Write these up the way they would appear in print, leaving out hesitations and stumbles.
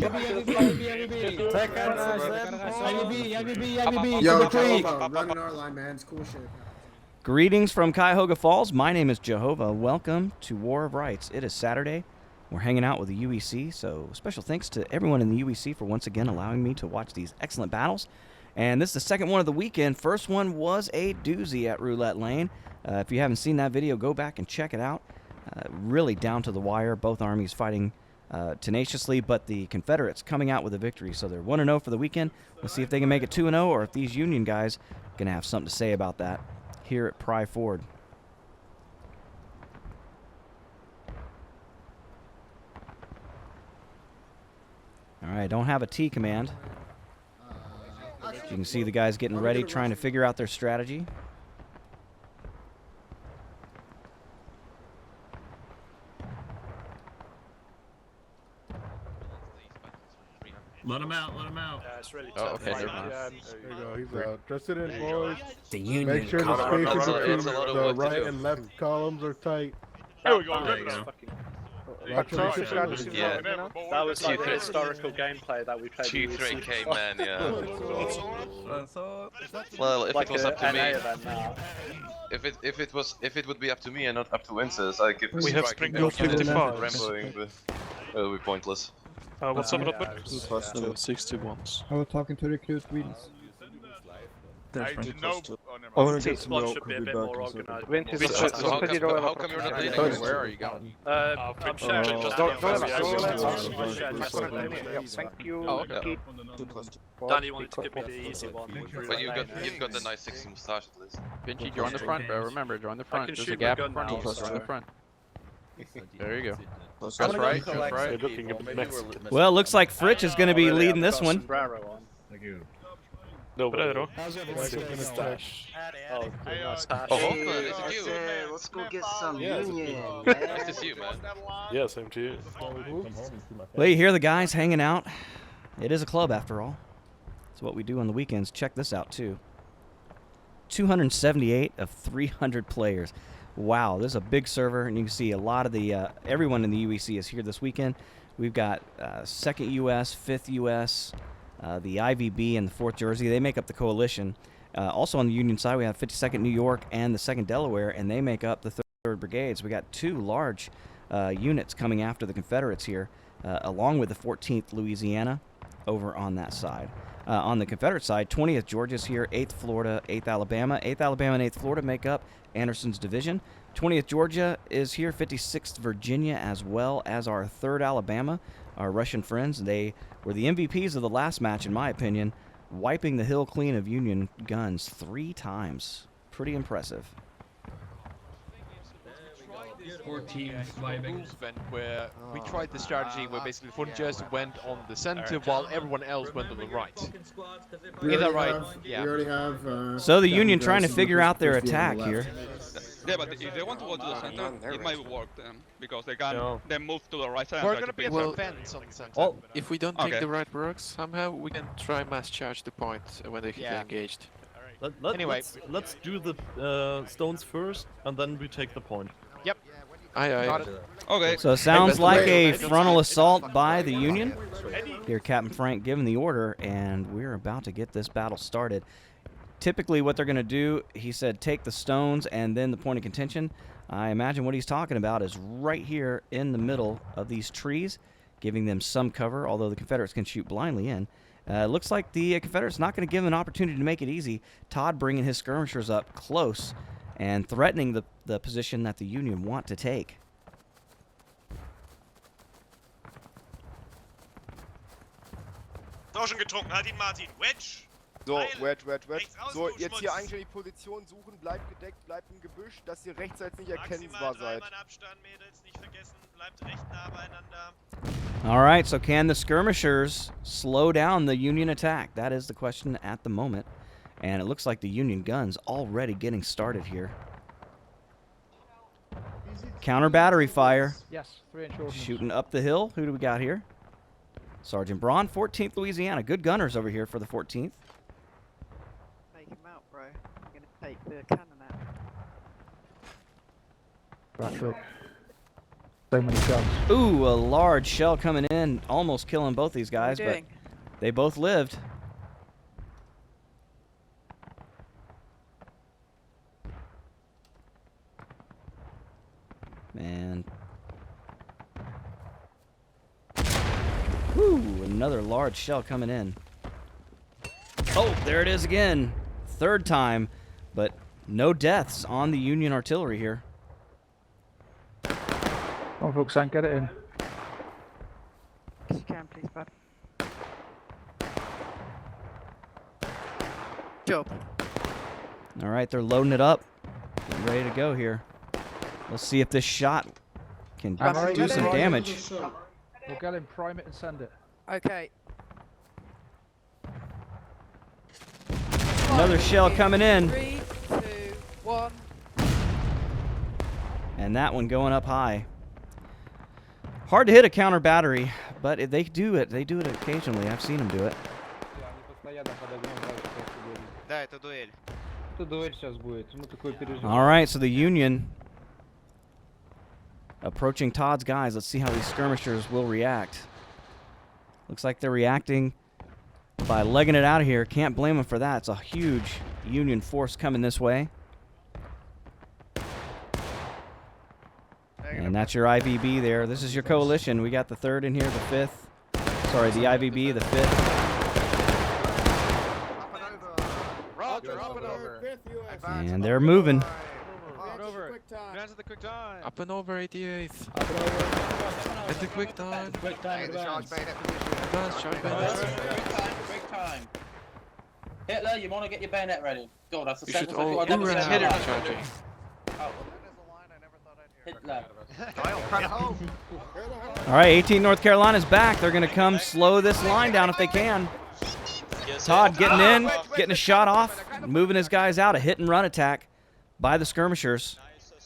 Yo, JOEHOVA, running our line, man. It's cool shit. Greetings from Cuyahoga Falls. My name is JOEHOVA. Welcome to War of Rights. It is Saturday. We're hanging out with the UEC, so special thanks to everyone in the UEC for once again allowing me to watch these excellent battles. And this is the second one of the weekend. First one was a doozy at Roulette Lane. If you haven't seen that video, go back and check it out. Really down to the wire. Both armies fighting tenaciously, but the Confederates coming out with a victory. So they're 1-0 for the weekend. We'll see if they can make it 2-0 or if these Union guys are going to have something to say about that here at Pry Ford. All right, don't have a T command. You can see the guys getting ready, trying to figure out their strategy. Let him out, let him out. Yeah, it's really Oh, tough. okay, never mind. There There you go, he's out. Dress it in, boys. The Union. Make sure the spaces between It's a lot of the work to right do. and left columns are tight. There we go. There you go. Watch your position. Yeah. That was like the 2-3. historical gameplay that we played. 2-3K man, yeah. Well, if Like it was up to an me, NA event now. if it would be up to me and not up to Wincers, I could. We have Springfield 55. Ramboing, but it would be pointless. What's up, Robert? 61s. I was talking to recruit Wheels. I didn't know. I want to Team get some squad milk. should be I'll a be bit back more in a second. organised. How come you're not leading? Where are you going? I'm sharing just Thank you. Oh, okay. Danny wanted to give me the easy one. But you've got the nice 60 moustache at least. Benji, join the front, bro. Remember, join the I front. can There's a shoot gap my in gun front. now, Join the so- front. There you go. That's That's right. That's right. Looking at Mexico. Well, it looks like Fritch is going to be leading this one. Thank you. No, Pedro. Oh, Hey, nice Oh, Hoffman, is it you? Let's go get some Yeah. Union. Nice to see you, man. Yeah, same to you. Well, you hear the guys hanging out. It is a club after all. It's what we do on the weekends. Check this out, too. 278 of 300 players. Wow, this is a big server, and you can see a lot of the everyone in the UEC is here this weekend. We've got 2nd U.S., 5th U.S., the IVB, and the 4th Jersey. They make up the coalition. Also on the Union side, we have 52nd New York and the 2nd Delaware, and they make up the 3rd Brigades. We got 2 large units coming after the Confederates here, along with the 14th Louisiana over on that side. On the Confederate side, 20th Georgia's here, 8th Florida, 8th Alabama. 8th Alabama and 8th Florida make up Anderson's division. 20th Georgia is here, 56th Virginia, as well as our 3rd Alabama, our Russian friends. They were the MVPs of the last match, in my opinion, wiping the hill clean of Union guns 3 times. Pretty impressive. 4 teams vibing where we tried the strategy where basically one just went on the center while everyone else went on the right. We Is that already right? have- Yeah. We already have. So the Captain Union trying to Dyson figure push- out their push the attack left. here. Yeah, but if they want to go to the center, it might work then, because they can No. then move to the right side. We're and try gonna to be pick at them. the fence on the center. Well, if we don't take Okay. the right works somehow, we can try mass charge the point when they get engaged. Anyway. let's do the stones first, and then we take the point. Aye. Okay. So it sounds like a Wait. frontal assault by the Union. Here, Captain Frank giving the order, and we're about to get this battle started. Typically what they're going to do, he said, take the stones and then the point of contention. I imagine what he's talking about is right here in the middle of these trees, giving them some cover, although the Confederates can shoot blindly in. Looks like the Confederates not going to give them an opportunity to make it easy. Todd bringing his skirmishers up close and threatening the position that the Union want to take. Tauschen getrunken, halt ihn Martin. Wedge! So, Wedge. Rechts außen, So, du jetzt hier Schmutz. eigentlich die Position suchen, bleibt gedeckt, bleibt im Gebüsch, dass ihr rechtseits nicht Maximal erkennbar 3 seid. Mann Abstand, Mädels, nicht vergessen. Bleibt recht nah beieinander. All right, so can the skirmishers slow down the Union attack? That is the question at the moment. And it looks like the Union guns already getting started here. Counter battery fire. Yes, 3-inch ordnance. Shooting up the hill. Who do we got here? Sergeant Braun, 14th Louisiana. Good gunners over here for the 14th. Take him out, bro. I'm gonna take the cannon out. So many shells. Ooh, a large shell coming in, almost killing both these guys, but they both lived. Man. Woo, another large shell coming in. Oh, there it is again. Third time, but no deaths on the Union artillery here. Come on, folks, and get it in. If you can, please, bud. Job. All right, they're loading it up. Getting ready to go here. Let's see if this shot can do some damage. We'll get him, prime it and send it. Okay. Another shell coming in. 3, 2, 1. And that one going up high. Hard to hit a counter battery, but if they do it occasionally. I've seen them do it. All right, so the Union approaching Todd's guys. Let's see how these skirmishers will react. Looks like they're reacting by legging it out of here. Can't blame them for that. It's a huge Union force coming this way. And that's your IVB there. This is your coalition. We got the 3rd in here, the 5th. Sorry, the IVB, the 5th. And they're moving. Up and over 88th. At the quick time. Advance, charge bayonet. Quick time. Hitler, you want to get your bayonet ready. Go, that's the You should second all I've never do seen Hitler that. charging. Hitler. All right, 18 North Carolina's back. They're going to come slow this line down if they can. Todd getting in, getting a shot off, moving his guys out. A hit and run attack by the skirmishers.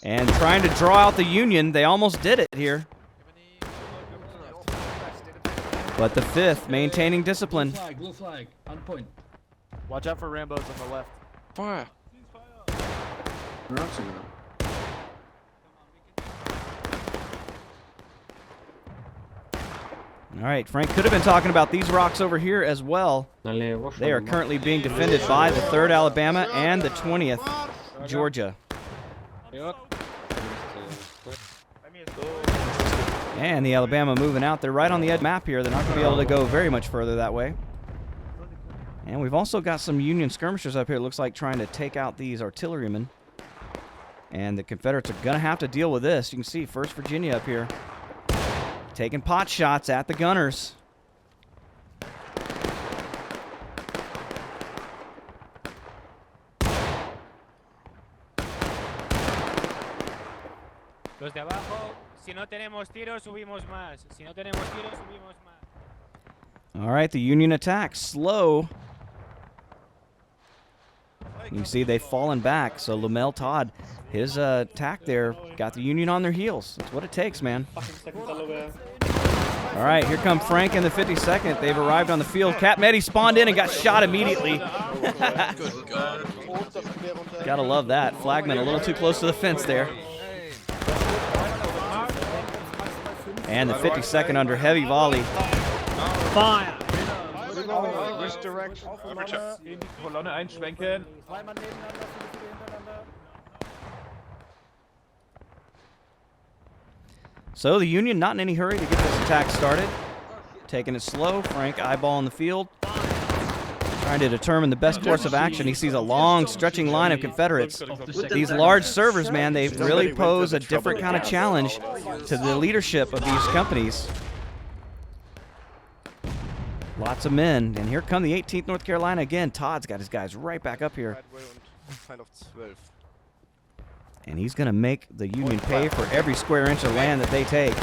And trying to draw out the Union. They almost did it here. But the 5th maintaining discipline. Blue flag, on point. Watch out for Rambos on the left. Fire. All right, Frank could have been talking about these rocks over here as well. They are currently being defended by the 3rd Alabama and the 20th Georgia. And the Alabama moving out. They're right on the edge map here. They're not going to be able to go very much further that way. And we've also got some Union skirmishers up here. It looks like trying to take out these artillerymen. And the Confederates are going to have to deal with this. You can see 1st Virginia up here taking pot shots at the gunners. Los de abajo, si no tenemos tiros, subimos más. Si no tenemos tiros, subimos más. All right, the Union attack slow. You can see they've fallen back. So Lamel Todd, his attack there, got the Union on their heels. That's what it takes, man. All right, here come Frank and the 52nd. They've arrived on the field. Cap Meddy spawned in and got shot immediately. Gotta love that. Flagman a little too close to the fence there. And the 52nd under heavy volley. Fire! Which direction? In die Kolonne einschwenken. So the Union not in any hurry to get this attack started. Taking it slow. Frank eyeballing the field. Trying to determine the best course of action. He sees a long stretching line of Confederates. These large servers, man, they really pose a different kind of challenge to the leadership of these companies. Lots of men. And here come the 18th North Carolina again. Todd's got his guys right back up here. And he's going to make the Union pay for every square inch of land that they take.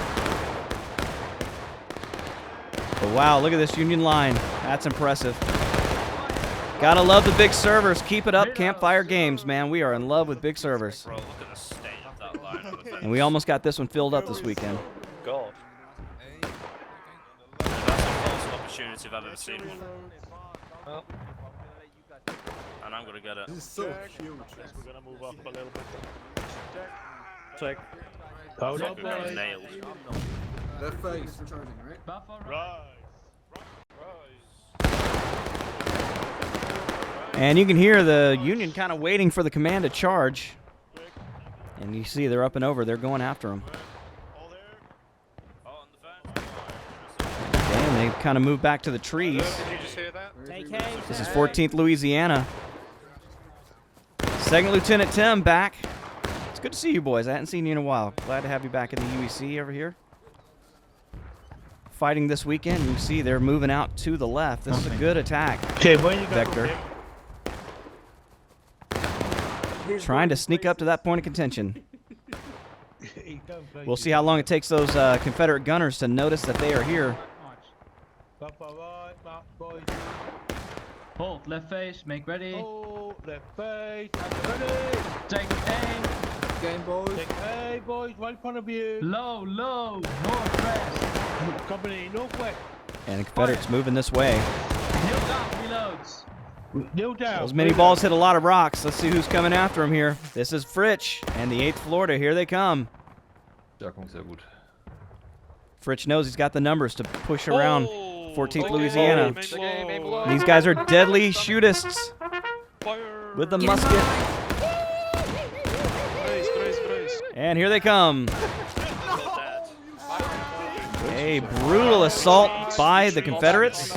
But wow, look at this Union line. That's impressive. Gotta love the big servers. Keep it up, Campfire Games, man. We are in love with big servers. Bro, look at the state of that line. And we almost got this one filled up this weekend. God. That's the most opportunity I've ever seen. Oh. And I'm gonna get it. This is so huge. We're gonna move up a little bit. Check. Hold up, Left nails. face. We're charging, right? And you can hear the Union kind of waiting for the command to charge. And you see they're up and over. They're going after him. And they kind of move back to the trees. Did you just hear that? This is 14th Louisiana. Second Lieutenant Tim back. It's good to see you boys. I hadn't seen you in a while. Glad to have you back in the UEC over here. Fighting this weekend. You see they're moving out to the left. This is a good attack. Okay, where you Vector. Trying to sneak up to that point of contention. We'll see how long it takes those Confederate gunners to notice that they are here. Hold, left face, make ready. Oh, left face, ready. Take aim. Game, boys. Take A, boys, right in front of you. Low, northwest. Company, northwest. And the Confederates moving this way. Kneel down, reloads. Kneel down. Those mini balls hit a lot of rocks. Let's see who's coming after him here. This is Fritsch and the 8th Florida. Here they come. Fritsch knows he's got the numbers to push around 14th Louisiana. These guys are deadly shootists with the musket. And here they come. A brutal assault by the Confederates.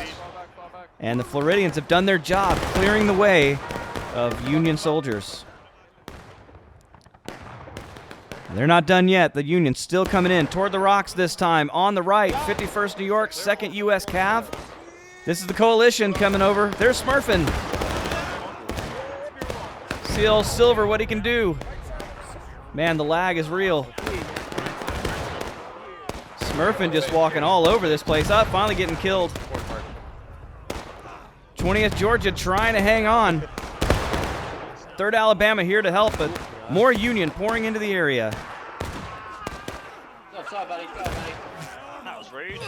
And the Floridians have done their job clearing the way of Union soldiers. They're not done yet. The Union's still coming in toward the rocks this time. On the right, 51st New York, 2nd U.S. Cav. This is the coalition coming over. They're smurfing. See old Silver, what he can do. Man, the lag is real. Smurfing just walking all over this place. Up, finally getting killed. 20th Georgia trying to hang on. 3rd Alabama here to help, but more Union pouring into the area. That was rude.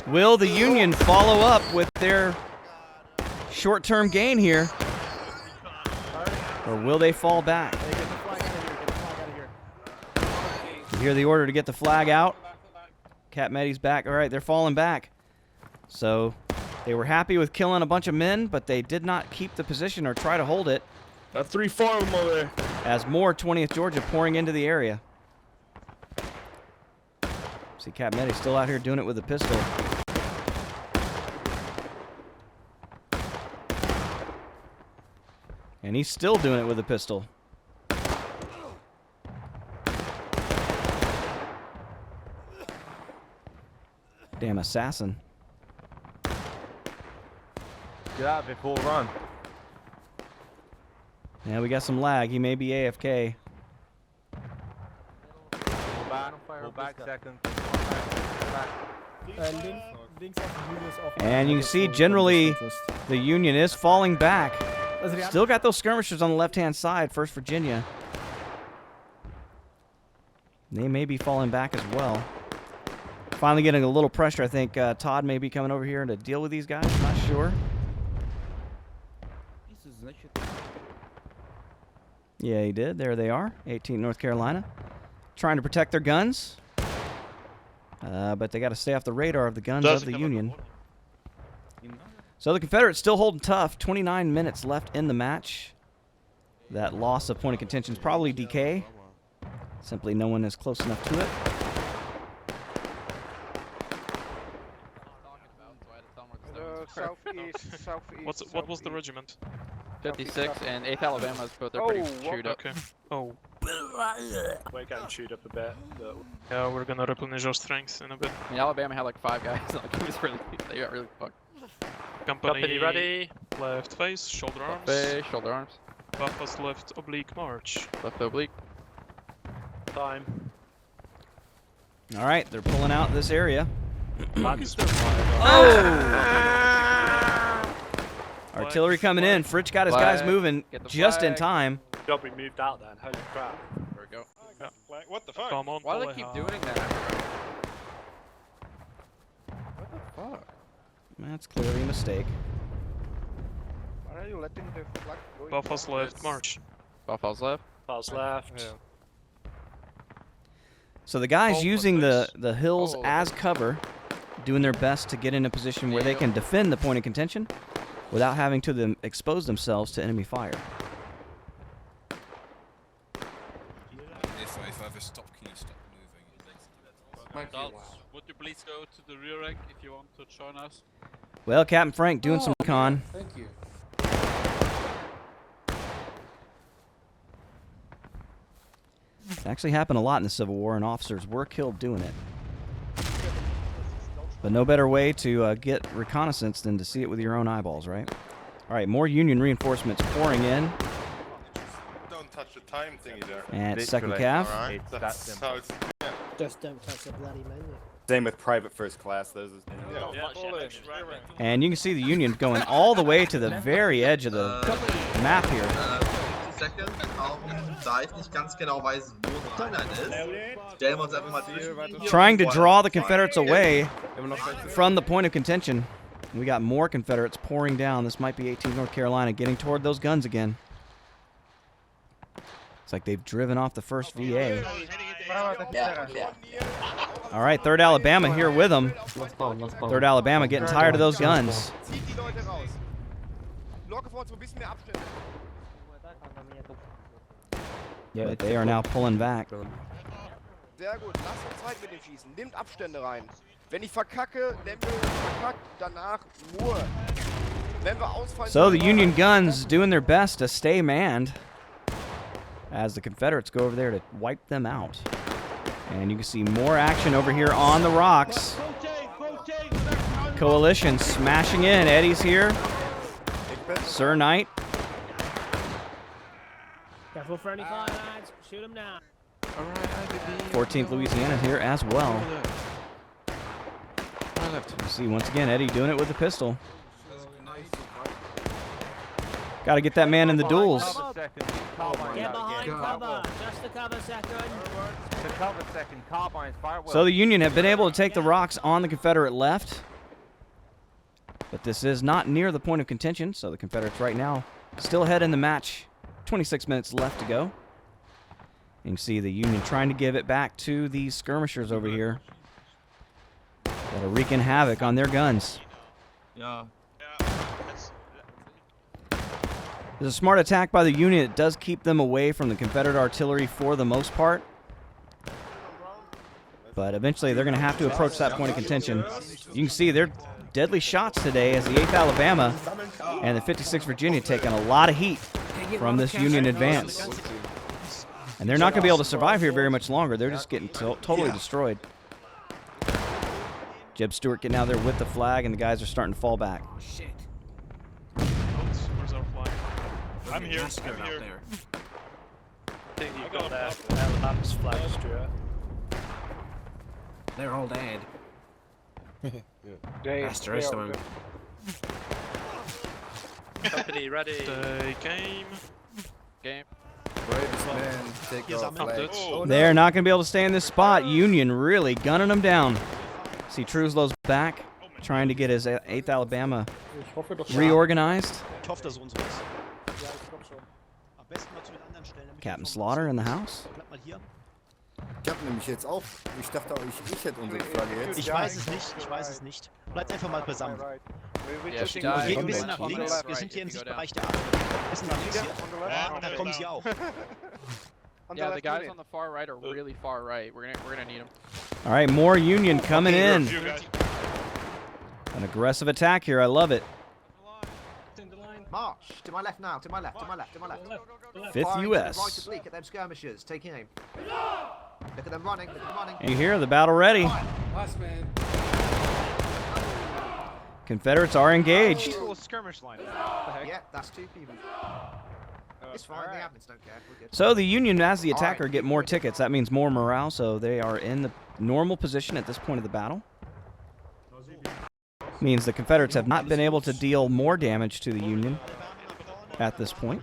Will the Union follow up with their short-term gain here? Or will they fall back? You hear the order to get the flag out. Cat Meddy's back. All right, they're falling back. So they were happy with killing a bunch of men, but they did not keep the position or try to hold it. 3-4 of them over there. As more 20th Georgia pouring into the area. See Cat Meddy still out here doing it with a pistol. And he's still doing it with a pistol. Damn assassin. Get out before run. Yeah, we got some lag. He may be AFK. Pull back second. And you can see generally the Union is falling back. Still got those skirmishers on the left-hand side, 1st Virginia. They may be falling back as well. Finally getting a little pressure. I think Todd may be coming over here to deal with these guys. I'm not sure. Yeah, he did. There they are. 18 North Carolina. Trying to protect their guns. But they got to stay off the radar of the guns of the Union. So the Confederates still holding tough. 29 minutes left in the match. That loss of point of contention is probably DK. Simply no one is close enough to it. What was the regiment? 56 and 8th Alabama's both. They're pretty chewed up. Okay. Oh. We're getting chewed up a bit. But yeah, we're gonna replenish our strength in a bit. I mean, Alabama had like 5 guys. Like, it was really, they got really fucked. Company ready. Left face, shoulder arms. Face, shoulder arms. Buffers left oblique march. Left oblique. Time. All right, they're pulling out this area. Artillery coming in. Fritsch got his guys moving just in time. Job we moved out then. Holy crap. There we go. Yeah. What the fuck? Come on. Why do they keep doing that? What the fuck? That's clearly a mistake. Why are you letting the flag go? Buffers left march. Buffalo's left. Buffers left. So the guys using the hills as cover, doing their best to get in a position where they can defend the point of contention without having to expose themselves to enemy fire. If I ever stop, can you stop moving? Would you please go to the rear rank if you want to join us? Well, Captain Frank doing some recon. Thank you. It actually happened a lot in the Civil War, and officers were killed doing it. But no better way to get reconnaissance than to see it with your own eyeballs, right? All right, more Union reinforcements pouring in. Don't touch the time thingy there. And second cav. Right. That's how it's. Yeah. Just don't touch the bloody menu. Same with private first class. Those is And you can see the Union going all the way to the very edge of the map here. Second, auch da ich nicht ganz genau weiß, wo die Einheit ist, stellen wir uns einfach mal zwischen. Trying to draw the Confederates away from the point of contention. We got more Confederates pouring down. This might be 18th North Carolina getting toward those guns again. It's like they've driven off the first VA. All right, 3rd Alabama here with them. 3rd Alabama getting tired of those guns. But they are now pulling back. Sehr gut, lass uns Zeit mit dem Schießen. Nimmt Abstände rein. Wenn ich verkacke, Lemmel verkackt, danach nur. Wenn wir ausfallen. So the Union guns doing their best to stay manned as the Confederates go over there to wipe them out. And you can see more action over here on the rocks. Coalition smashing in. Eddie's here. Sir Knight. Careful for any fire, lads. Shoot them now. 14th Louisiana here as well. You see once again Eddie doing it with the pistol. Got to get that man in the duels. Get behind cover. Just the cover second. So the Union have been able to take the rocks on the Confederate left. But this is not near the point of contention, so the Confederates right now still ahead in the match. 26 minutes left to go. You can see the Union trying to give it back to these skirmishers over here that are wreaking havoc on their guns. Yeah. There's a smart attack by the Union. It does keep them away from the Confederate artillery for the most part. But eventually they're going to have to approach that point of contention. You can see they're deadly shots today as the 8th Alabama and the 56th Virginia taking a lot of heat from this Union advance. And they're not going to be able to survive here very much longer. They're just getting totally destroyed. Jeb Stewart getting out there with the flag, and the guys are starting to fall back. Shit. Where's our flag? I'm here. I'm here. Think you got that Alabama's flag, Stuart. They're all dead. That's the rest of them. Company ready. Stay game. Game. Bravest man, take off flag. They're not going to be able to stay in this spot. Union really gunning them down. See Truslow's back, trying to get his 8th Alabama reorganized. Captain Slaughter in the house. Ich hab nämlich jetzt auch. Ich dachte, ich hätte unsere Flagge jetzt. Ich weiß es nicht, ich weiß es nicht. Bleibt einfach mal beisammen. Yeah, Geht ein bisschen nach links, wir sind hier im Sichtbereich der Adler. Ein bisschen nach links hier. Da kommen sie auch. Yeah, the guys on the far right are really far right. We're gonna need them. All right, more Union coming in. An aggressive attack here. I love it. March to my left now. To my left. To my left. To my left. 5th U.S. Right oblique at them skirmishers. Taking aim. Look at them running. Look at them running. And you hear the battle ready. Last man. Confederates are engaged. Skirmish line. Yeah, that's 2 people. It's fine. The admins don't care. We're good. So the Union, as the attacker, get more tickets. That means more morale. So they are in the normal position at this point of the battle. Means the Confederates have not been able to deal more damage to the Union at this point.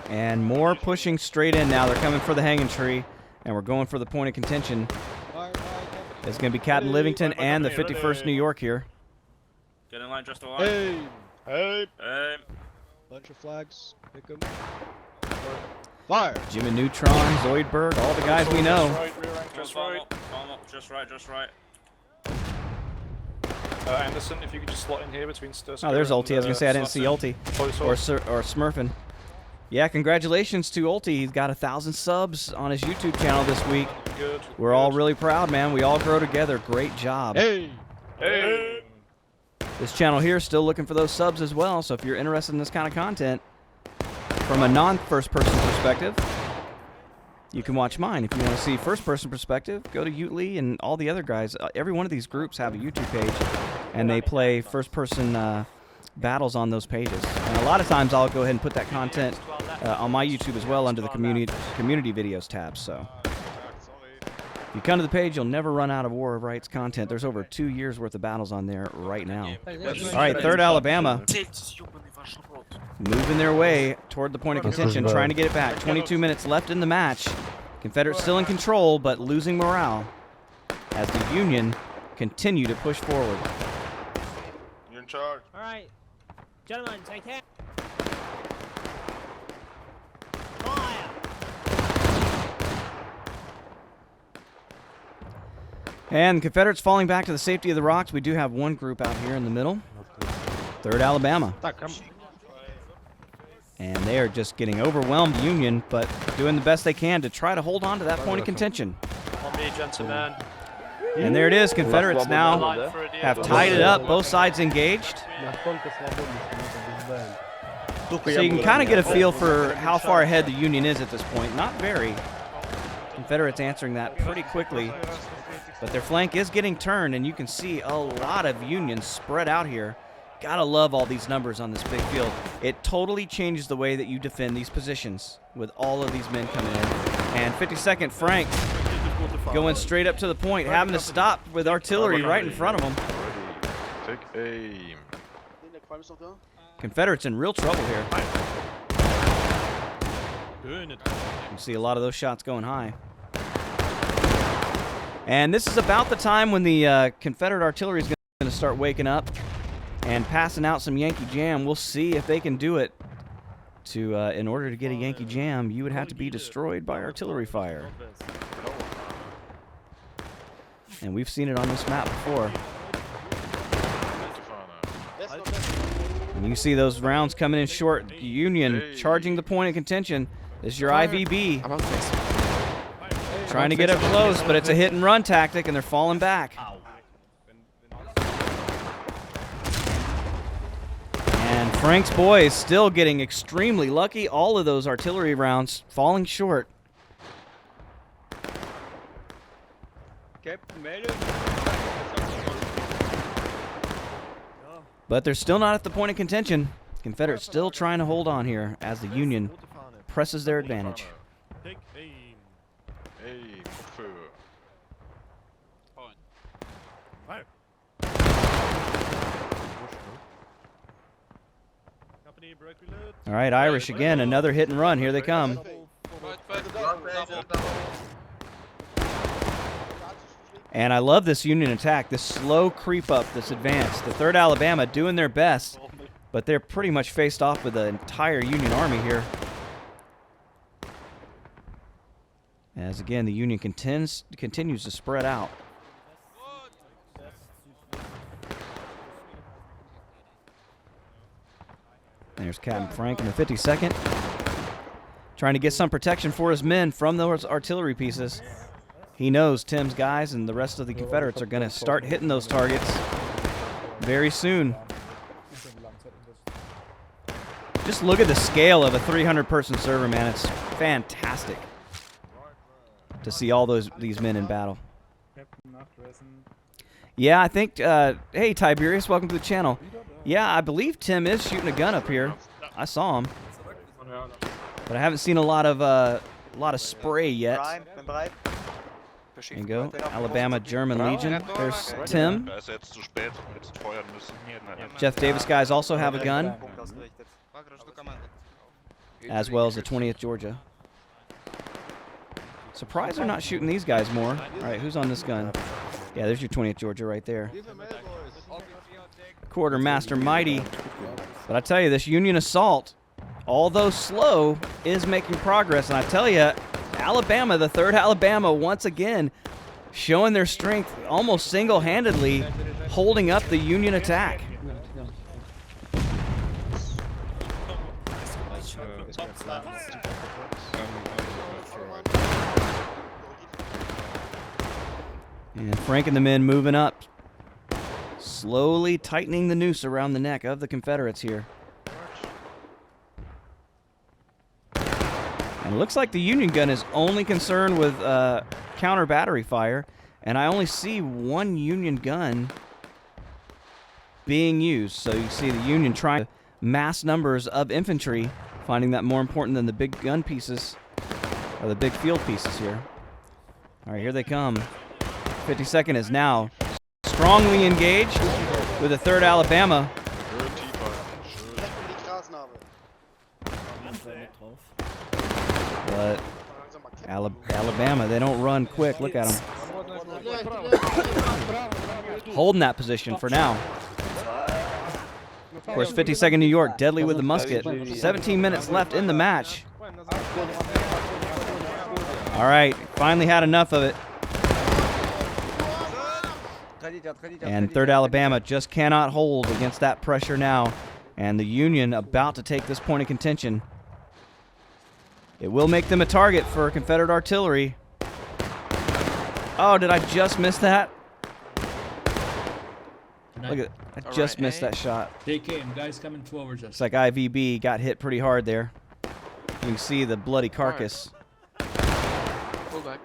And more pushing straight in now. They're coming for the hanging tree, and we're going for the point of contention. It's going to be Captain Livingston and the 51st New York here. Get in line, just a line. Hey. Hey. Bunch of flags. Pick them. Fire. Jimmy Neutron, Zoidberg, all the guys we know. Just right. Just right. Anderson, if you could just slot in here between Stursker. Oh, there's Ulti. I was going to say I didn't see Sutton. Ulti. Or Smurfin. Yeah, congratulations to Ulti. He's got 1,000 subs on his YouTube channel this week. Good. We're all really proud, man. We all grow together. Great job. Hey. Hey. This channel here is still looking for those subs as well, so if you're interested in this kind of content from a non-first person perspective, you can watch mine. If you want to see first person perspective, go to Utley and all the other guys. Every one of these groups have a YouTube page, and they play first person battles on those pages. And a lot of times I'll go ahead and put that content on my YouTube as well under the community videos tab. So if you come to the page, you'll never run out of War of Rights content. There's over 2 years worth of battles on there right now. All right, 3rd Alabama moving their way toward the point of contention, trying to get it back. 22 minutes left in the match. Confederates still in control, but losing morale as the Union continue to push forward. You're in charge. All right, gentlemen, take care. Fire. And the Confederates falling back to the safety of the rocks. We do have one group out here in the middle. 3rd Alabama. And they are just getting overwhelmed, Union, but doing the best they can to try to hold on to that point of contention. On me, gentlemen. And there it is. Confederates now have tied it up. Both sides engaged. So you can kind of get a feel for how far ahead the Union is at this point. Not very. Confederates answering that pretty quickly. But their flank is getting turned, and you can see a lot of Unions spread out here. Gotta love all these numbers on this big field. It totally changes the way that you defend these positions with all of these men coming in. And 52nd Frank going straight up to the point, having to stop with artillery right in front of him. Take aim. Confederates in real trouble here. You can see a lot of those shots going high. And this is about the time when the Confederate artillery is going to start waking up and passing out some Yankee Jam. We'll see if they can do it. In order to get a Yankee Jam, you would have to be destroyed by artillery fire. And we've seen it on this map before. And you see those rounds coming in short. Union charging the point of contention. This is your IVB. Trying to get up close, but it's a hit and run tactic, and they're falling back. And Frank's boys still getting extremely lucky. All of those artillery rounds falling short. But they're still not at the point of contention. Confederates still trying to hold on here as the Union presses their advantage. Take aim. Aim for. Fire. All right, Irish again, another hit and run. Here they come. And I love this Union attack, this slow creep up, this advance. The 3rd Alabama doing their best, but they're pretty much faced off with the entire Union army here. As again, the Union continues to spread out. There's Captain Frank in the 52nd. Trying to get some protection for his men from those artillery pieces. He knows Tim's guys and the rest of the Confederates are going to start hitting those targets very soon. Just look at the scale of a 300-person server, man. It's fantastic to see all these men in battle. Yeah, I think, hey, Tiberius, welcome to the channel. Yeah, I believe Tim is shooting a gun up here. I saw him. But I haven't seen a lot of spray yet. There you go, Alabama German Legion. There's Tim. Jeff Davis guys also have a gun, as well as the 20th Georgia. Surprised they're not shooting these guys more. All right, who's on this gun? Yeah, there's your 20th Georgia right there. Quartermaster Mighty. But I tell you, this Union assault although slow, is making progress. And I tell you, Alabama, the 3rd Alabama, once again showing their strength, almost single-handedly holding up the Union attack. And Frank and the men moving up, slowly tightening the noose around the neck of the Confederates here. And it looks like the Union gun is only concerned with counter battery fire, and I only see one Union gun being used. So you see the Union trying to mass numbers of infantry, finding that more important than the big gun pieces, or the big field pieces here. All right, here they come. 52nd is now strongly engaged with the 3rd Alabama. But Alabama, they don't run quick. Look at them. Holding that position for now. Of course, 52nd New York, deadly with the musket. 17 minutes left in the match. All right, finally had enough of it. And 3rd Alabama just cannot hold against that pressure now. And the Union about to take this point of contention. It will make them a target for Confederate artillery. Oh, did I just miss that? Look at, I just missed that shot. They came, guys coming towards us. Looks like IVB got hit pretty hard there. You can see the bloody carcass. Pull back.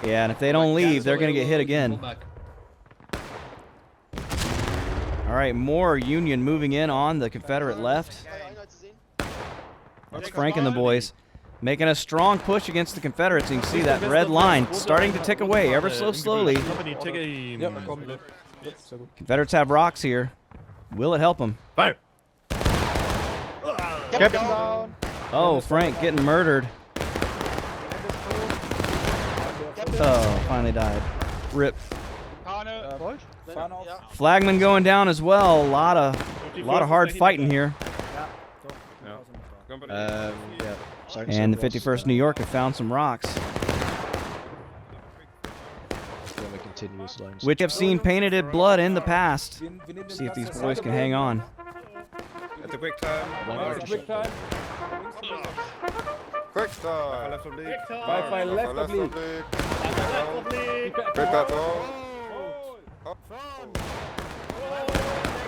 Yeah, and if they don't leave, they're going to get hit again. All right, more Union moving in on the Confederate left. That's Frank and the boys making a strong push against the Confederates. You can see that red line starting to tick away ever so slowly. Confederates have rocks here. Will it help them? Fire! Oh, Frank getting murdered. Oh, finally died. Rip. Flagman going down as well. A lot of hard fighting here. And the 51st New York have found some rocks, which have seen painted in blood in the past. See if these boys can hang on. At the quick time. Quick time. Quick time. Left oblique.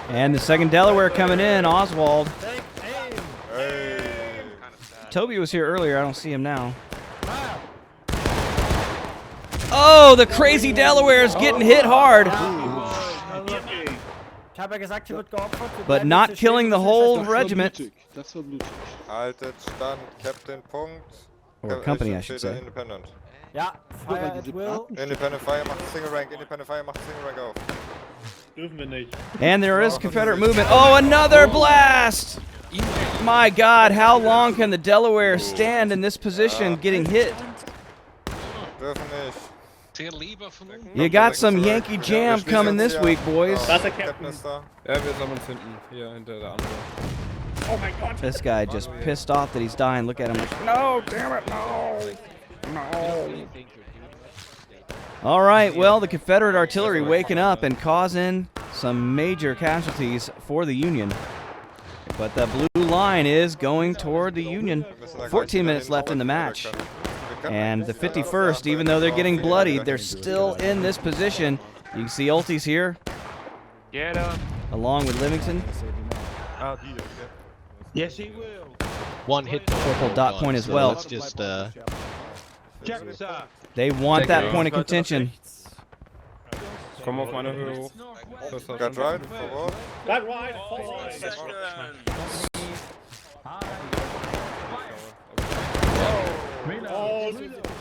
And the 2nd Delaware coming in, Oswald. Toby was here earlier. I don't see him now. Oh, the crazy Delaware is getting hit hard. But not killing the whole regiment. Or company, I should say. Independent. Independent fire macht single rank. Independent fire macht single rank auf. And there is Confederate movement. Oh, another blast! My God, how long can the Delaware stand in this position getting hit? You got some Yankee Jam coming this week, boys. This guy just pissed off that he's dying. Look at him. Like, no, damn it, no. No. All right, well, the Confederate artillery waking up and causing some major casualties for the Union. But the blue line is going toward the Union. 14 minutes left in the match. And the 51st, even though they're getting bloodied, they're still in this position. You can see Olties here. Get him. Along with Livingston. Yes, he will. One hit. Corporal dot point as well. Let's just They want that point of contention. Komm auf meine Höhe hoch. Got right, forward. Got right,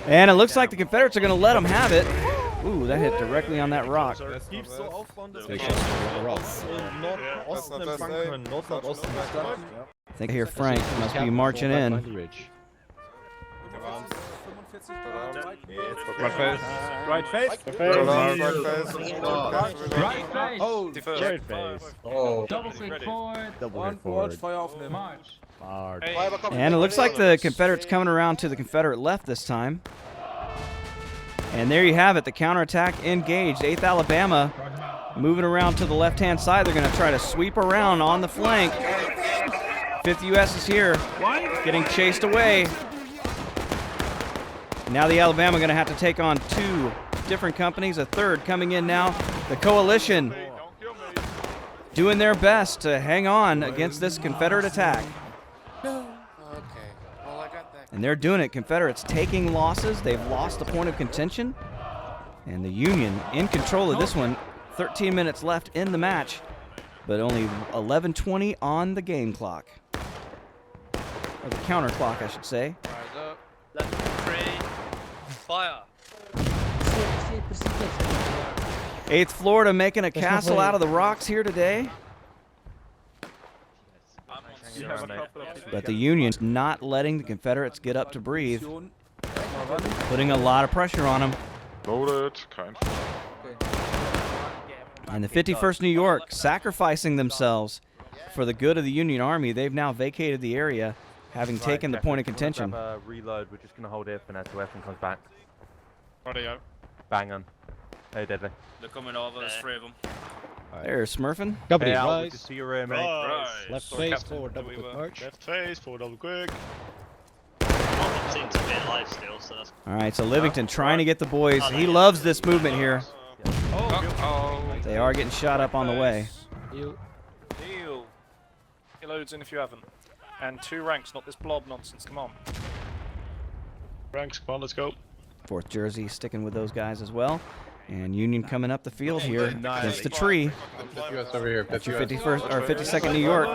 And it looks like the Confederates are going to let them have it. Ooh, that hit directly on that rock. I think I hear Frank must be marching in. Right face. Right face. Oh, straight face. Oh. Double click forward. Double click forward. Fire aufnehmen. March. And it looks like the Confederates coming around to the Confederate left this time. And there you have it, the counterattack engaged. 8th Alabama moving around to the left-hand side. They're going to try to sweep around on the flank. 5th U.S. is here, getting chased away. Now the Alabama going to have to take on 2 different companies, a 3rd coming in now. The coalition doing their best to hang on against this Confederate attack. And they're doing it. Confederates taking losses. They've lost the point of contention. And the Union in control of this one. 13 minutes left in the match, but only 11:20 on the game clock. Or the counter clock, I should say. Left 3, fire. 8th Florida making a castle out of the rocks here today. But the Union's not letting the Confederates get up to breathe, putting a lot of pressure on them. Loaded, kein. And the 51st New York sacrificing themselves for the good of the Union Army. They've now vacated the area, having taken the point of contention. Reload. We're just going to hold here for now till F comes back. Radio. Bang on. Hey, deadly. They're coming over, there's 3 of them. There's Smurfing. Hey, Al, good to see you, mate. Left face forward, double quick march. Left face forward, double quick. Seems to be alive still, so that's... All right, so Livington trying to get the boys. He loves this movement here. They are getting shot up on the way. Heal. Get loads in if you haven't. And 2 ranks, not this blob nonsense, come on. Ranks, come on, let's go. 4th Jersey sticking with those guys as well. And Union coming up the field here against the tree. That's your 51st or 52nd New York.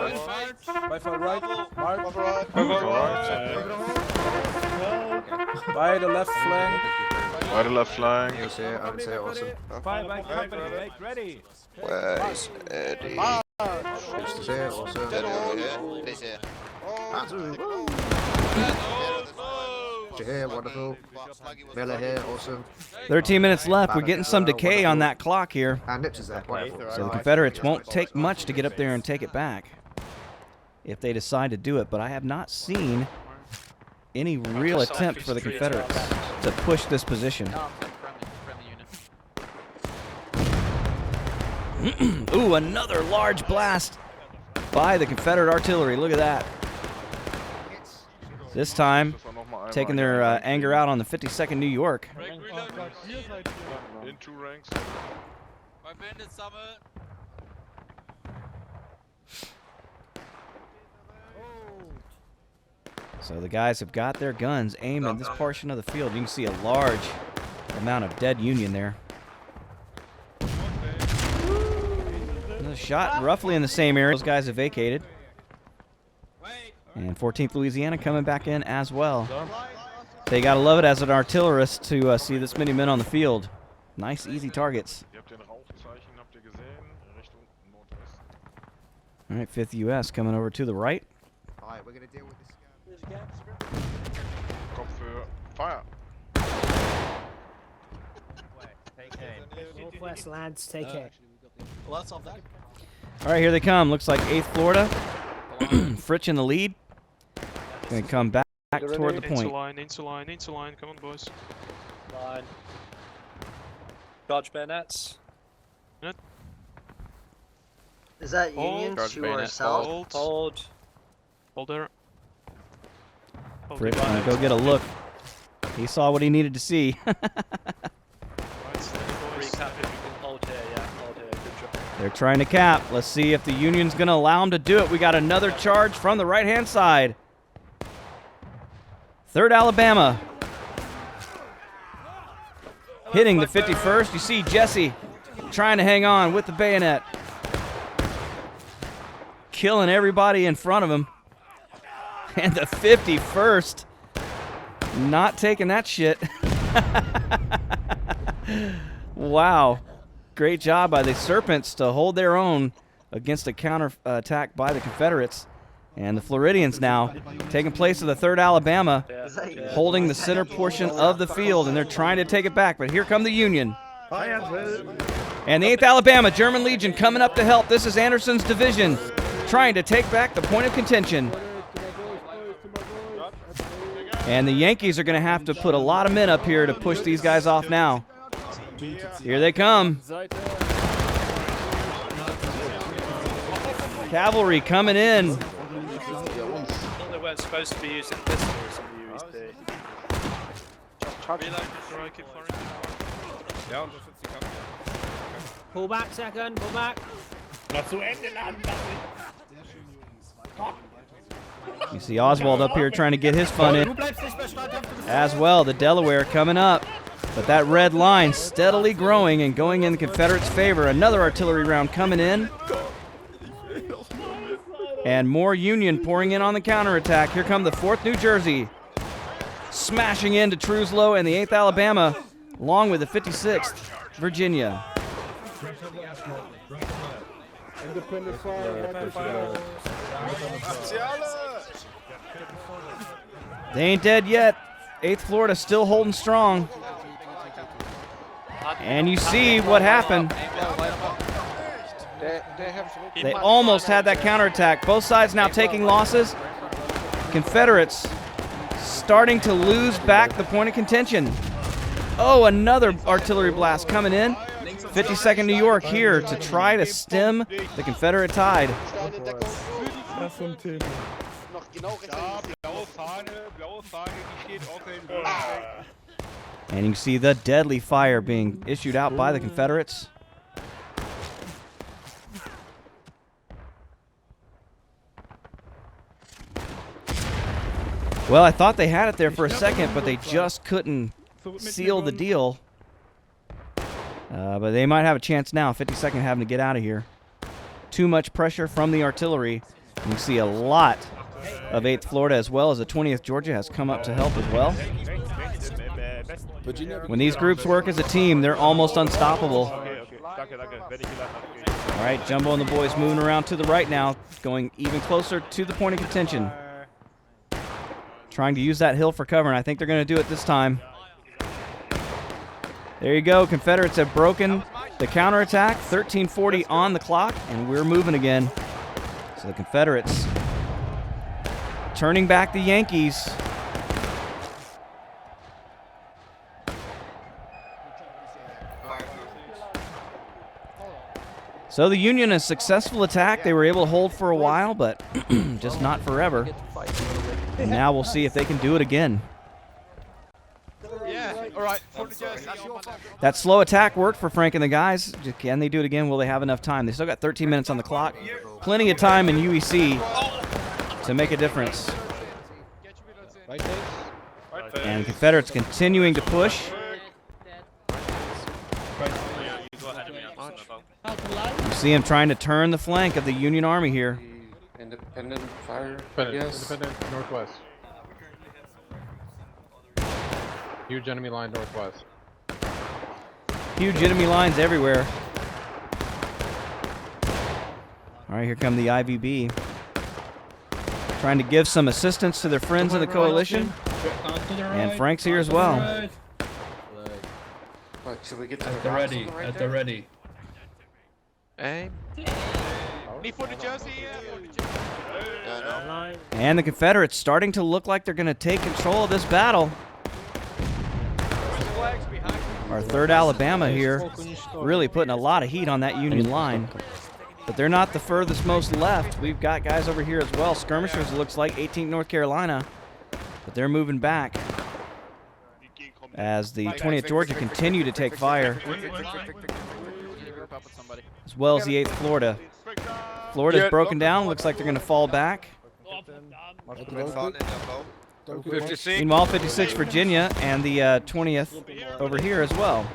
By the left flank. By the left flank. I would say awesome. 5 by company, make ready. Where's Eddie? Just say awesome. Here, wonderful. Villa here, awesome. 13 minutes left. We're getting some decay on that clock here. And Nips is there, wonderful. So the Confederates won't take much to get up there and take it back if they decide to do it. But I have not seen any real attempt for the Confederates to push this position. Ooh, another large blast by the Confederate artillery. Look at that. This time, taking their anger out on the 52nd New York. In 2 ranks. So the guys have got their guns aimed at this portion of the field. You can see a large amount of dead Union there. Another shot roughly in the same area. Those guys have vacated. And 14th Louisiana coming back in as well. They got to love it as an artillerist to see this many men on the field. Nice, easy targets. All right, 5th U.S. coming over to the right. All right, we're going to deal with this guy. Kopf für fire. Northwest lads, take it. All right, here they come. Looks like 8th Florida. Fritch in the lead. Going to come back toward the point. Into line, come on boys. Line. Charge bayonets. Is that Union to our south? Hold there. Fritch going to go get a look. He saw what he needed to see. They're trying to cap. Let's see if the Union's going to allow them to do it. We got another charge from the right-hand side. 3rd Alabama. Hitting the 51st. You see Jesse trying to hang on with the bayonet. Killing everybody in front of him. And the 51st not taking that shit. Wow. Great job by the Serpents to hold their own against a counter attack by the Confederates. And the Floridians now taking place of the 3rd Alabama, holding the center portion of the field, and they're trying to take it back. But here come the Union. And the 8th Alabama, German Legion, coming up to help. This is Anderson's division, trying to take back the point of contention. And the Yankees are going to have to put a lot of men up here to push these guys off now. Here they come. Cavalry coming in. They weren't supposed to be using pistols in the UEC. Pull back second, pull back. You see Oswald up here trying to get his fun in as well. The Delaware coming up. But that red line steadily growing and going in the Confederates' favor. Another artillery round coming in. And more Union pouring in on the counterattack. Here come the 4th New Jersey. Smashing into Truslow and the 8th Alabama, along with the 56th Virginia. They ain't dead yet. 8th Florida still holding strong. And you see what happened. They almost had that counterattack. Both sides now taking losses. Confederates starting to lose back the point of contention. Oh, another artillery blast coming in. 52nd New York here to try to stem the Confederate tide. And you can see the deadly fire being issued out by the Confederates. Well, I thought they had it there for a second, but they just couldn't seal the deal. But they might have a chance now. 52nd having to get out of here. Too much pressure from the artillery. You see a lot of 8th Florida as well as the 20th Georgia has come up to help as well. When these groups work as a team, they're almost unstoppable. All right, Jumbo and the boys moving around to the right now, going even closer to the point of contention. Trying to use that hill for cover, and I think they're going to do it this time. There you go. Confederates have broken the counterattack. 13:40 on the clock, and we're moving again. So the Confederates turning back the Yankees. So the Union, a successful attack. They were able to hold for a while, but just not forever. And now we'll see if they can do it again. Yeah, all right. That slow attack worked for Frank and the guys. Can they do it again? Will they have enough time? They still got 13 minutes on the clock. Plenty of time in UEC to make a difference. And Confederates continuing to push. You see him trying to turn the flank of the Union Army here. Independent fire. Yes. Independent northwest. Huge enemy line northwest. Huge enemy lines everywhere. All right, here come the IVB. Trying to give some assistance to their friends in the coalition. And Frank's here as well. What, should we get to At the ready, at the ready. Aim. Need for New Jersey. And the Confederates starting to look like they're going to take control of this battle. Our 3rd Alabama here really putting a lot of heat on that Union line. But they're not the furthest most left. We've got guys over here as well. Skirmishers, it looks like 18th North Carolina. But they're moving back as the 20th Georgia continue to take fire, as well as the 8th Florida. Florida's broken down. Looks like they're going to fall back. Meanwhile, 56 Virginia and the 20th over here as well.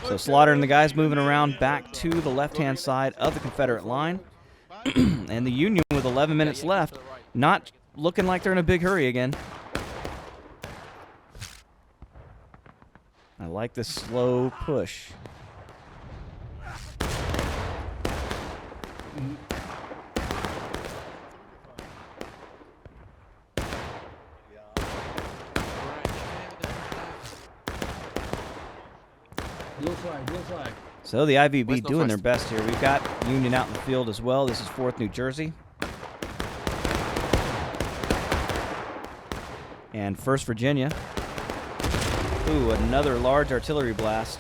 So Slaughter and the guys moving around back to the left-hand side of the Confederate line. And the Union with 11 minutes left, not looking like they're in a big hurry again. I like this slow push. So the IVB doing their best here. We've got Union out in the field as well. This is 4th New Jersey. And 1st Virginia. Ooh, another large artillery blast.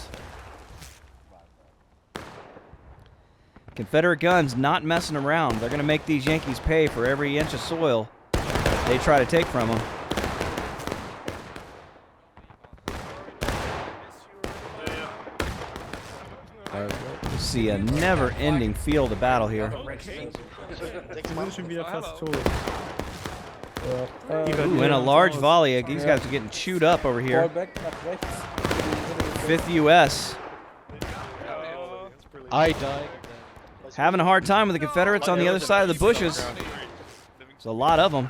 Confederate guns not messing around. They're going to make these Yankees pay for every inch of soil they try to take from them. You see a never-ending field of battle here. Ooh, and a large volley. These guys are getting chewed up over here. 5th U.S. I died. Having a hard time with the Confederates on the other side of the bushes. There's a lot of them.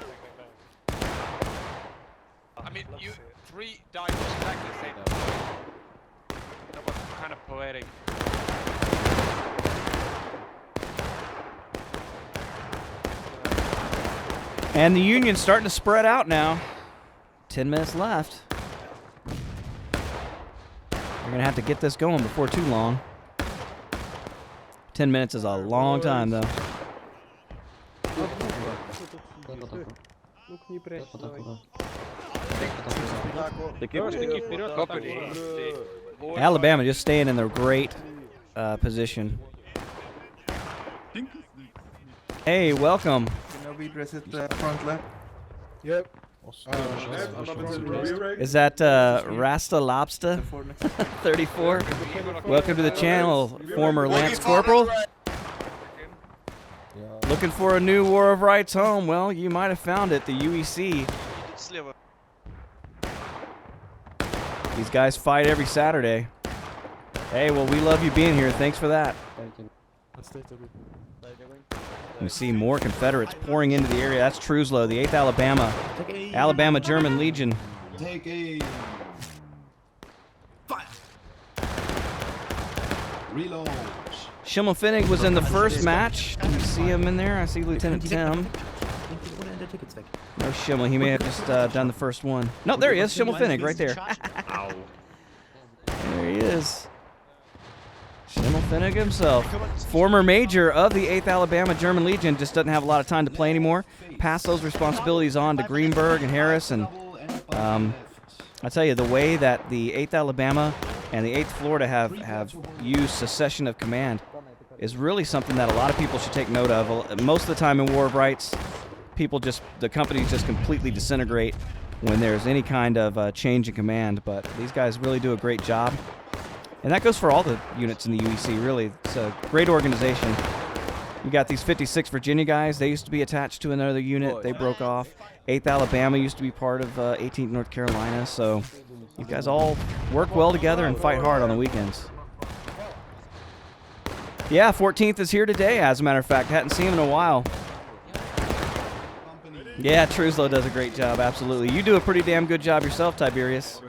I mean, you 3 died exactly the same. That was kind of poetic. And the Union's starting to spread out now. 10 minutes left. They're going to have to get this going before too long. 10 minutes is a long time, though. Alabama just staying in their great position. Hey, welcome. Yep. Is that Rasta Lobster 34? Welcome to the channel, former Lance Corporal. Looking for a new War of Rights home? Well, you might have found it, the UEC. These guys fight every Saturday. Hey, well, we love you being here. Thanks for that. You see more Confederates pouring into the area. That's Truslow, the 8th Alabama. Alabama German Legion. Take aim. Fire. Reload. Schimmelfinnig was in the first match. Do you see him in there? I see Lieutenant Tim. No Schimmel. He may have just done the first one. No, there he is. Schimmelfinnig right there. There he is. Schimmelfinnig himself. Former major of the 8th Alabama German Legion. Just doesn't have a lot of time to play anymore. Passed those responsibilities on to Greenberg and Harris. And I tell you, the way that the 8th Alabama and the 8th Florida have used secession of command is really something that a lot of people should take note of. Most of the time in War of Rights, the companies just completely disintegrate when there's any kind of change in command. But these guys really do a great job. And that goes for all the units in the UEC, really. It's a great organization. You got these 56 Virginia guys. They used to be attached to another unit. They broke off. 8th Alabama used to be part of 18th North Carolina. So you guys all work well together and fight hard on the weekends. Yeah, 14th is here today, as a matter of fact. Hadn't seen him in a while. Yeah, Truslow does a great job, absolutely. You do a pretty damn good job yourself, Tiberius.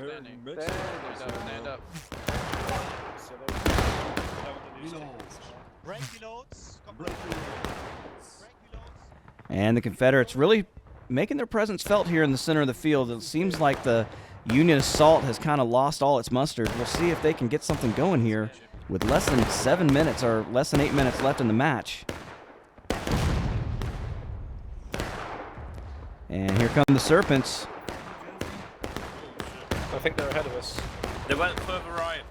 And the Confederates really making their presence felt here in the center of the field. It seems like the Union assault has kind of lost all its mustard. We'll see if they can get something going here with less than 7 minutes or less than 8 minutes left in the match. And here come the Serpents. I think they're ahead of us. They went further right.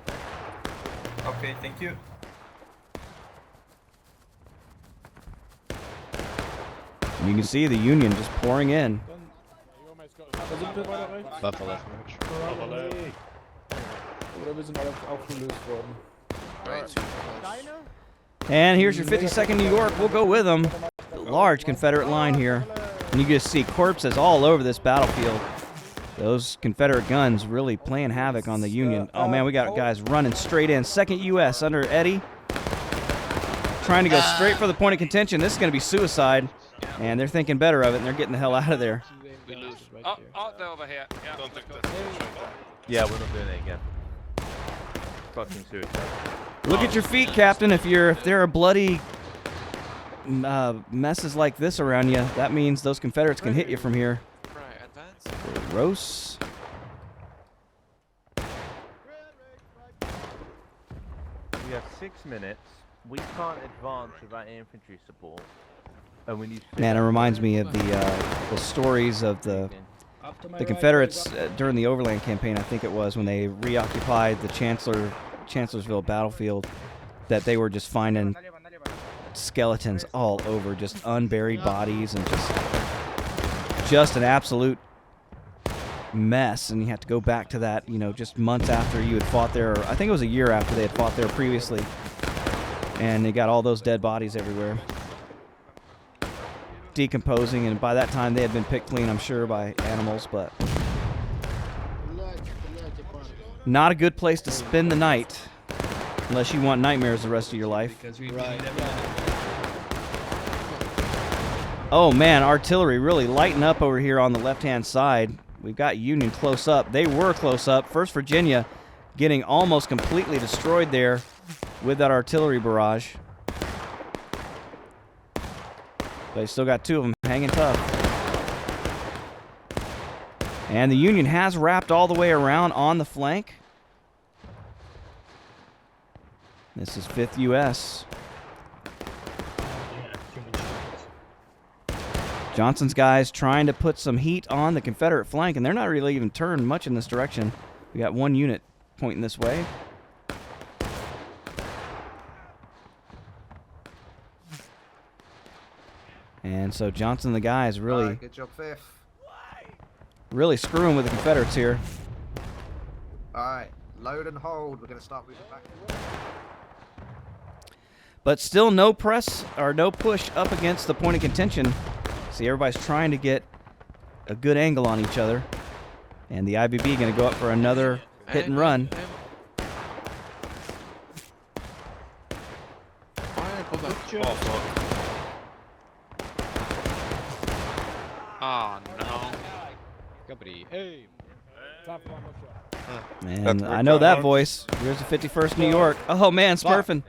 Okay, thank you. You can see the Union just pouring in. And here's your 52nd New York. We'll go with them. Large Confederate line here. And you can just see corpses all over this battlefield. Those Confederate guns really playing havoc on the Union. Oh man, we got guys running straight in. 2nd U.S. under Eddie. Trying to go straight for the point of contention. This is going to be suicide. And they're thinking better of it, and they're getting the hell out of there. We lose. Oh, they're over here. Yeah. Don't think that's yeah, we're not doing it again. Fucking suicide. Look at your feet, Captain. If there are bloody messes like this around you, that means those Confederates can hit you from here. Right, advance. Gross. We have 6 minutes. We can't advance without infantry support. And we need. Man, it reminds me of the stories of the Confederates during the Overland Campaign. I think it was when they reoccupied the Chancellorsville battlefield, that they were just finding skeletons all over, just unburied bodies, and just an absolute mess. And you have to go back to that, just months after you had fought there. Or I think it was a year after they had fought there previously, and they got all those dead bodies everywhere, decomposing. And by that time they had been picked clean, I'm sure, by animals. But not a good place to spend the night unless you want nightmares the rest of your life. Oh man, artillery really lighting up over here on the left-hand side. We've got Union close up. They were close up. 1st Virginia getting almost completely destroyed there with that artillery barrage. But they still got 2 of them hanging tough. And the Union has wrapped all the way around on the flank. This is 5th U.S. Johnson's guys trying to put some heat on the Confederate flank, and they're not really even turned much in this direction. We got 1 unit pointing this way. And so Johnson and the guys really, good job, 5th. really screwing with the Confederates here. Alright, load and hold. We're going to start moving back. But still no press or no push up against the point of contention. See, everybody's trying to get a good angle on each other. And the IVB going to go up for another hit and run. Oh no. Man, I know that voice. Here's the 51st New York. Oh man, Smurfing.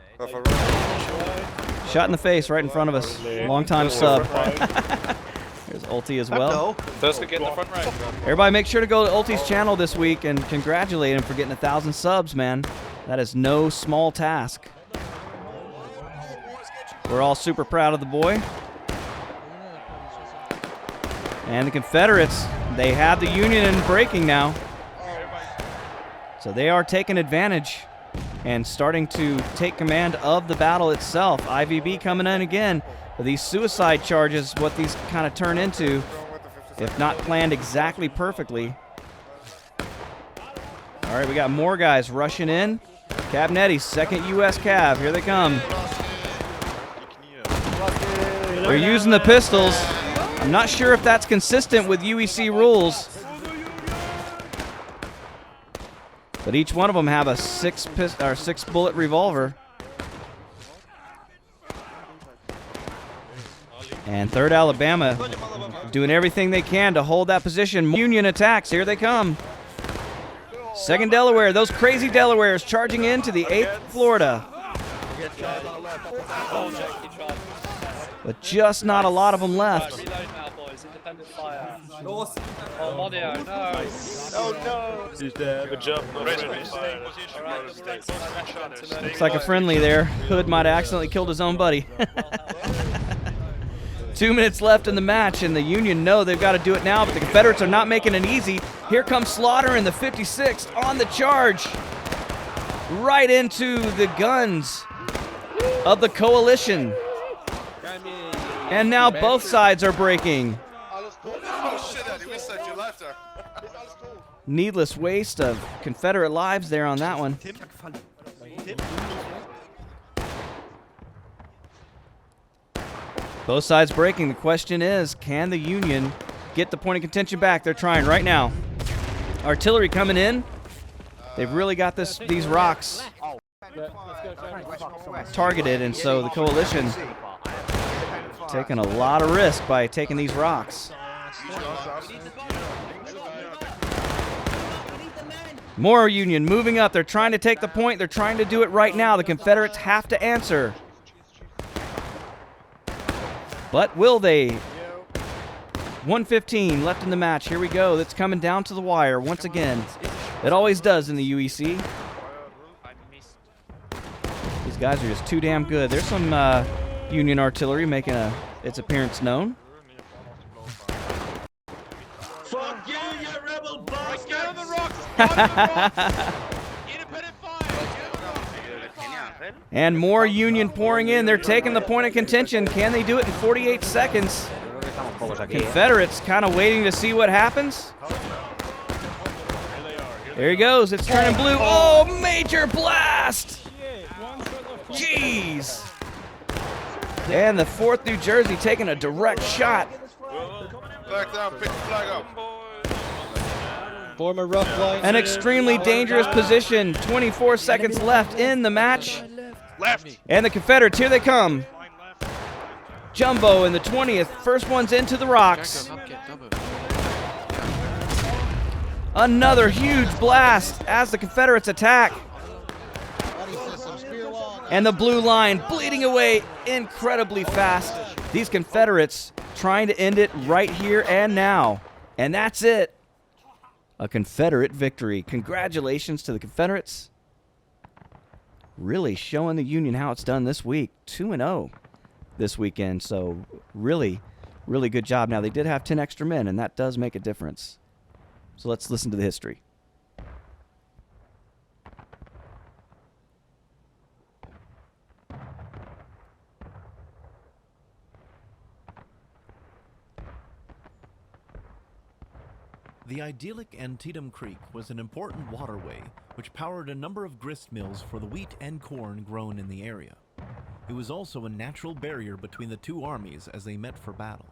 Shot in the face right in front of us. Long-time sub. There's Ulti as well. Everybody make sure to go to Ulti's channel this week and congratulate him for getting 1,000 subs, man. That is no small task. We're all super proud of the boy. And the Confederates, they have the Union in breaking now. So they are taking advantage and starting to take command of the battle itself. IVB coming in again. But these suicide charges, what these kind of turn into, if not planned exactly perfectly. All right, we got more guys rushing in. Cabnetti, 2nd U.S. Cav, here they come. They're using the pistols. I'm not sure if that's consistent with UEC rules. But each one of them have a 6-bullet revolver. And 3rd Alabama doing everything they can to hold that position. Union attacks. Here they come. 2nd Delaware. Those crazy Delawares charging into the 8th Florida. But just not a lot of them left. He's dead. Good job. Looks like a friendly there. Hood might have accidentally killed his own buddy. 2 minutes left in the match, and the Union know they've got to do it now, but the Confederates are not making it easy. Here comes Slaughter in the 56th on the charge. Right into the guns of the coalition. And now both sides are breaking. Needless waste of Confederate lives there on that one. Both sides breaking. The question is, can the Union get the point of contention back? They're trying right now. Artillery coming in. They've really got these rocks targeted, and so the coalition taking a lot of risk by taking these rocks. More Union moving up. They're trying to take the point. They're trying to do it right now. The Confederates have to answer. But will they? 1:15 left in the match. Here we go. That's coming down to the wire once again. It always does in the UEC. guys are just too damn good. There's some Union artillery making its appearance known. Fuck you, you rebel bastard! Get on the rocks! Get on the rocks! Independent fire! And more Union pouring in. They're taking the point of contention. Can they do it in 48 seconds? Confederates kind of waiting to see what happens. There he goes. It's turning blue. Oh, major blast! Jeez. And the 4th New Jersey taking a direct shot. Flag down, pick the flag up. Form a rough line. An extremely dangerous position. 24 seconds left in the match. Left. And the Confederates, here they come. Jumbo in the 20th. First one's into the rocks. Another huge blast as the Confederates attack. And the blue line bleeding away incredibly fast. These Confederates trying to end it right here and now. And that's it. A Confederate victory. Congratulations to the Confederates. Really showing the Union how it's done this week. 2-0 this weekend. So really, really good job. Now, they did have 10 extra men, and that does make a difference. So let's listen to the history. The idyllic Antietam Creek was an important waterway which powered a number of grist mills for the wheat and corn grown in the area. It was also a natural barrier between the two armies as they met for battle.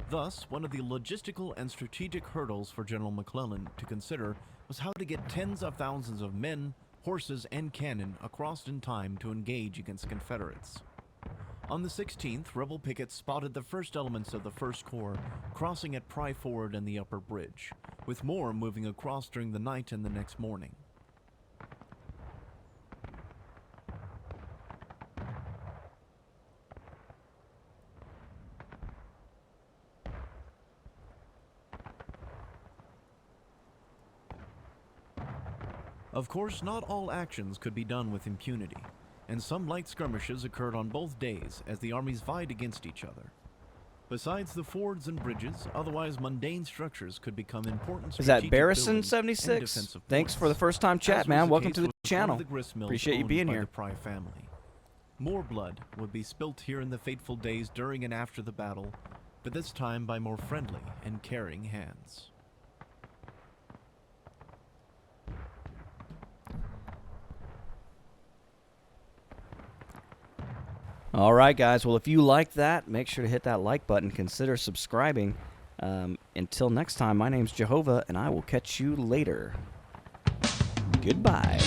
Thus, one of the logistical and strategic hurdles for General McClellan to consider was how to get tens of thousands of men, horses, and cannon across in time to engage against Confederates. On the 16th, rebel pickets spotted the first elements of the 1st Corps crossing at Pry Ford and the Upper Bridge, with more moving across during the night and the next morning. Of course, not all actions could be done with impunity, and some light skirmishes occurred on both days as the armies vied against each other. Besides the fords and bridges, otherwise mundane structures could become important. Is that Barrison76? Thanks for the first time chat, man. Welcome to the channel. Appreciate you being here. The Pry family. More blood would be spilt here in the fateful days during and after the battle, but this time by more friendly and caring hands. All right, guys. Well, if you like that, make sure to hit that like button. Consider subscribing. Until next time, my name's JOEHOVA, and I will catch you later. Goodbye.